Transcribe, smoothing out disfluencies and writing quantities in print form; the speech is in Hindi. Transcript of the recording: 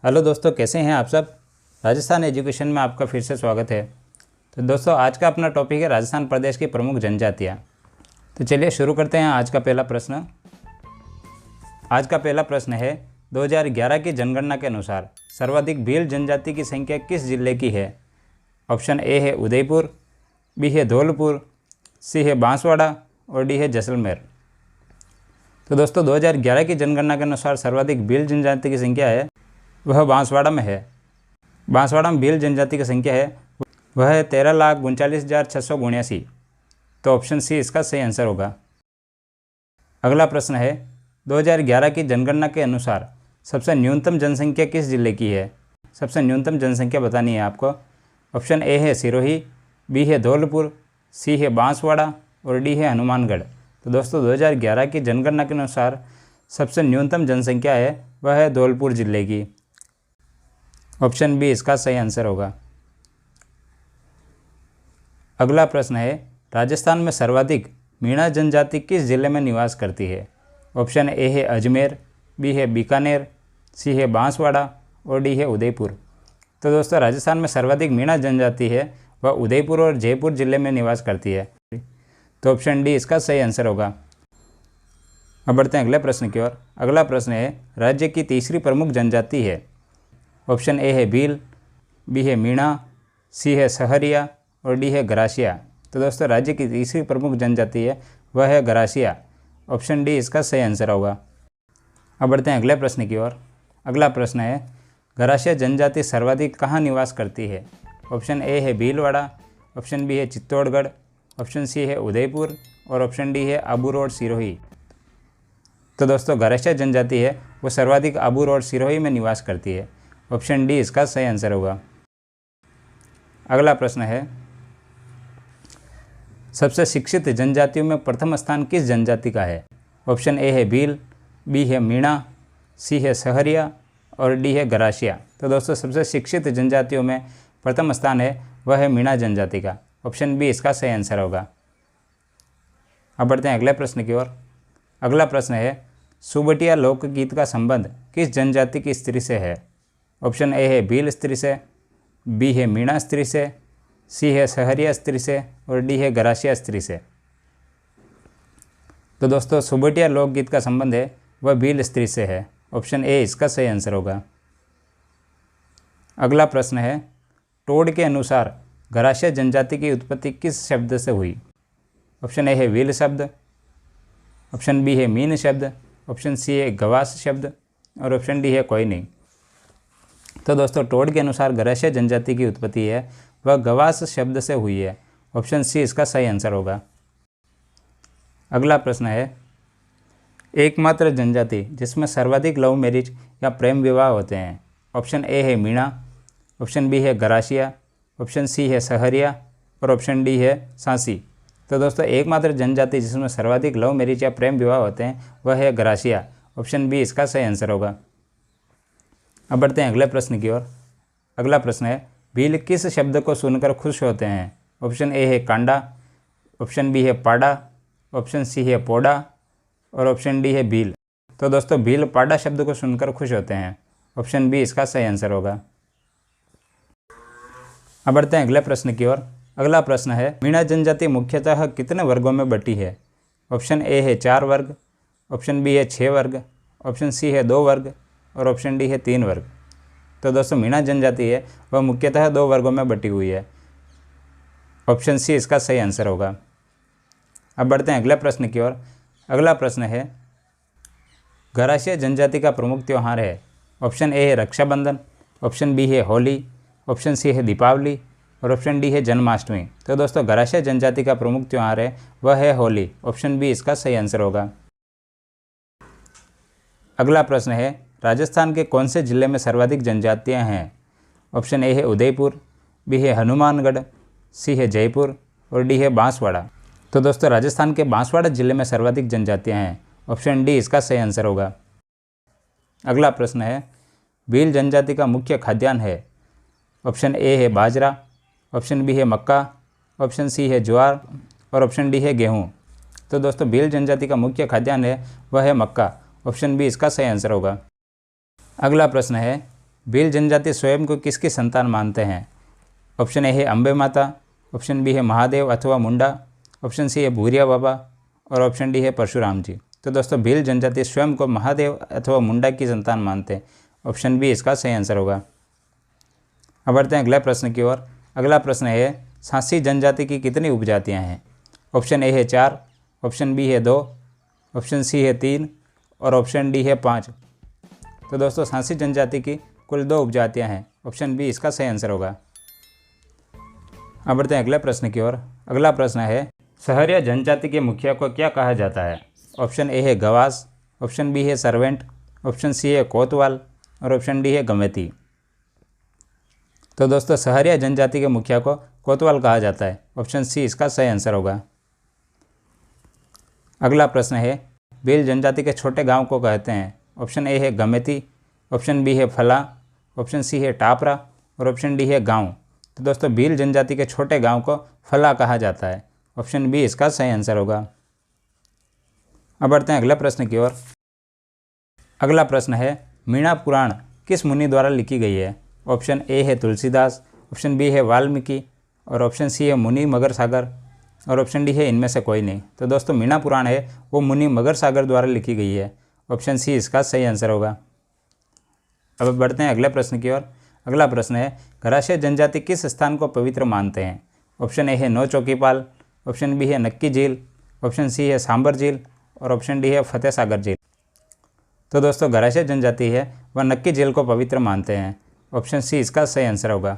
हेलो दोस्तों, कैसे हैं आप सब। राजस्थान एजुकेशन में आपका फिर से स्वागत है। तो दोस्तों, आज का अपना टॉपिक है राजस्थान प्रदेश की प्रमुख जनजातियाँ। तो चलिए शुरू करते हैं आज का पहला प्रश्न। आज का पहला प्रश्न है, 2011 की जनगणना के अनुसार सर्वाधिक भील जनजाति की संख्या किस जिले की है। ऑप्शन ए है उदयपुर, बी है धौलपुर, सी है बांसवाड़ा और डी है जैसलमेर। तो दोस्तों, 2011 की जनगणना के अनुसार सर्वाधिक भील जनजाति की संख्या है वह बांसवाड़ा में है। बांसवाड़ा में भील जनजाति की संख्या है वह है 13,39,679। तो ऑप्शन सी इसका सही आंसर होगा। अगला प्रश्न है, 2011 की जनगणना के अनुसार सबसे न्यूनतम जनसंख्या किस जिले की है। सबसे न्यूनतम जनसंख्या बतानी है आपको। ऑप्शन ए है सिरोही, बी है धौलपुर, सी है बांसवाड़ा और डी है हनुमानगढ़। तो दोस्तों, 2011 की जनगणना के अनुसार सबसे न्यूनतम जनसंख्या है वह है धौलपुर जिले की। ऑप्शन बी इसका सही आंसर होगा। अगला प्रश्न है, राजस्थान में सर्वाधिक मीणा जनजाति किस जिले में निवास करती है। ऑप्शन ए है अजमेर, बी है बीकानेर, सी है बांसवाड़ा और डी है उदयपुर। तो दोस्तों, राजस्थान में सर्वाधिक मीणा जनजाति है वह उदयपुर और जयपुर जिले में निवास करती है। तो ऑप्शन डी इसका सही आंसर होगा। अब बढ़ते हैं अगले प्रश्न की ओर। अगला प्रश्न है, राज्य की तीसरी प्रमुख जनजाति है। ऑप्शन ए है भील, बी है मीणा, सी है सहरिया और डी है गरासिया। तो दोस्तों, राज्य की तीसरी प्रमुख जनजाति है वह है गरासिया। ऑप्शन डी इसका सही आंसर होगा। अब बढ़ते हैं अगले प्रश्न की ओर। अगला प्रश्न है, गरासिया जनजाति सर्वाधिक कहाँ निवास करती है। ऑप्शन ए है भीलवाड़ा, ऑप्शन बी है चित्तौड़गढ़, ऑप्शन सी है उदयपुर और ऑप्शन डी है आबू रोड सिरोही। तो दोस्तों, गरासिया जनजाति है वो सर्वाधिक आबू रोड सिरोही में निवास करती है। ऑप्शन डी इसका सही आंसर होगा। अगला प्रश्न है, सबसे शिक्षित जनजातियों में प्रथम स्थान किस जनजाति का है। ऑप्शन ए है भील, बी है मीणा, सी है सहरिया और डी है गरासिया। तो दोस्तों, सबसे शिक्षित जनजातियों में प्रथम स्थान है वह है मीणा जनजाति का। ऑप्शन बी इसका सही आंसर होगा। अब बढ़ते हैं अगले प्रश्न की ओर। अगला प्रश्न है, सुबटिया लोकगीत का संबंध किस जनजाति की स्त्री से है। ऑप्शन ए है भील स्त्री से, बी है मीणा स्त्री से, सी है सहरिया स्त्री से और डी है गरासिया स्त्री से। तो दोस्तों, सुबटिया लोकगीत का संबंध है वह भील स्त्री से है। ऑप्शन ए इसका सही आंसर होगा। अगला प्रश्न है, टोड के अनुसार गरासिया जनजाति की उत्पत्ति किस शब्द से हुई। ऑप्शन ए है व्हील शब्द, ऑप्शन बी है मीन शब्द, ऑप्शन सी है गवास शब्द और ऑप्शन डी है कोई नहीं। तो दोस्तों, टोड के अनुसार गरासिया जनजाति की उत्पत्ति है वह गवास शब्द से हुई है। ऑप्शन सी इसका सही आंसर होगा। अगला प्रश्न है, एकमात्र जनजाति जिसमें सर्वाधिक लव मैरिज या प्रेम विवाह होते हैं। ऑप्शन ए है मीणा, ऑप्शन बी है गरासिया, ऑप्शन सी है सहरिया और ऑप्शन डी है सांसी। तो दोस्तों, एकमात्र जनजाति जिसमें सर्वाधिक लव मैरिज या प्रेम विवाह होते हैं वह है गरासिया। ऑप्शन बी इसका सही आंसर होगा। अब बढ़ते हैं अगले प्रश्न की ओर। अगला प्रश्न है, भील किस शब्द को सुनकर खुश होते हैं। ऑप्शन ए है कांडा, ऑप्शन बी है पाड़ा, ऑप्शन सी है पोड़ा और ऑप्शन डी है भील। तो दोस्तों, भील पाड़ा शब्द को सुनकर खुश होते हैं। ऑप्शन बी इसका सही आंसर होगा। अब बढ़ते हैं अगले प्रश्न की ओर। अगला प्रश्न है, मीणा जनजाति मुख्यतः कितने वर्गों में बटी है। ऑप्शन ए है 4 वर्ग, ऑप्शन बी है 6 वर्ग, ऑप्शन सी है 2 वर्ग और ऑप्शन डी है 3 वर्ग। तो दोस्तों, मीणा जनजाति है वह मुख्यतः 2 वर्गों में बटी हुई है। ऑप्शन सी इसका सही आंसर होगा। अब बढ़ते हैं अगले प्रश्न की ओर। अगला प्रश्न है, गरासिया जनजाति का प्रमुख त्यौहार है। ऑप्शन ए है रक्षाबंधन, ऑप्शन बी है होली, ऑप्शन सी है दीपावली और ऑप्शन डी है जन्माष्टमी। तो दोस्तों, गरासिया जनजाति का प्रमुख त्यौहार है वह है होली। ऑप्शन बी इसका सही आंसर होगा। अगला प्रश्न है, राजस्थान के कौन से जिले में सर्वाधिक जनजातियां हैं। ऑप्शन ए है उदयपुर, बी है हनुमानगढ़, सी है जयपुर और डी है बांसवाड़ा। तो दोस्तों, राजस्थान के बांसवाड़ा जिले में सर्वाधिक जनजातियां हैं। ऑप्शन डी इसका सही आंसर होगा। अगला प्रश्न है, भील जनजाति का मुख्य खाद्यान्न है। ऑप्शन ए है बाजरा, ऑप्शन बी है मक्का, ऑप्शन सी है ज्वार और ऑप्शन डी है गेहूँ। तो दोस्तों, भील जनजाति का मुख्य खाद्यान्न है वह है मक्का। ऑप्शन बी इसका सही आंसर होगा। अगला प्रश्न है, भील जनजाति स्वयं को किसकी संतान मानते हैं? ऑप्शन ए है अम्बे माता, ऑप्शन बी है महादेव अथवा मुंडा, ऑप्शन सी है भूरिया बाबा और ऑप्शन डी है परशुराम जी। तो दोस्तों भील जनजाति स्वयं को महादेव अथवा मुंडा की संतान मानते हैं। ऑप्शन बी इसका सही आंसर होगा। अब बढ़ते हैं अगले प्रश्न की ओर। अगला प्रश्न है सांसी जनजाति की कितनी उपजातियां हैं? ऑप्शन ए है 4, ऑप्शन बी है 2, ऑप्शन सी है 3 और ऑप्शन डी है 5। तो दोस्तों सांसी जनजाति की कुल 2 उपजातियां हैं। ऑप्शन बी इसका सही आंसर होगा। अब बढ़ते हैं अगले प्रश्न की ओर। अगला प्रश्न है सहरिया जनजाति के मुखिया को क्या कहा जाता है? ऑप्शन ए है गवास, ऑप्शन बी है सर्वेंट, ऑप्शन सी है कोतवाल और ऑप्शन डी है गमेती। तो दोस्तों सहरिया जनजाति के मुखिया को कोतवाल कहा जाता है। ऑप्शन सी इसका सही आंसर होगा। अगला प्रश्न है भील जनजाति के छोटे गांव को कहते हैं? ऑप्शन ए है गमेती, ऑप्शन बी है फला, ऑप्शन सी है टापरा और ऑप्शन डी है गांव। तो दोस्तों भील जनजाति के छोटे गांव को फला कहा जाता है। ऑप्शन बी इसका सही आंसर होगा। अब बढ़ते हैं अगले प्रश्न की ओर। अगला प्रश्न है मीणा पुराण किस मुनि द्वारा लिखी गई है? ऑप्शन ए है तुलसीदास, ऑप्शन बी है वाल्मीकि और ऑप्शन सी है मुनि मगर सागर और ऑप्शन डी है इनमें से कोई नहीं। तो दोस्तों मीणा पुराण है वो मुनि मगर सागर द्वारा लिखी गई है। ऑप्शन सी इसका सही आंसर होगा। अब बढ़ते हैं अगले प्रश्न की ओर। अगला प्रश्न है घरासिया जनजाति किस स्थान को पवित्र मानते हैं? ऑप्शन ए है नौ चौकीपाल, ऑप्शन बी है नक्की झील, ऑप्शन सी है सांबर झील और ऑप्शन डी है फतेह सागर झील। तो दोस्तों घरासिया जनजाति है वह नक्की झील को पवित्र मानते हैं। ऑप्शन सी इसका सही आंसर होगा।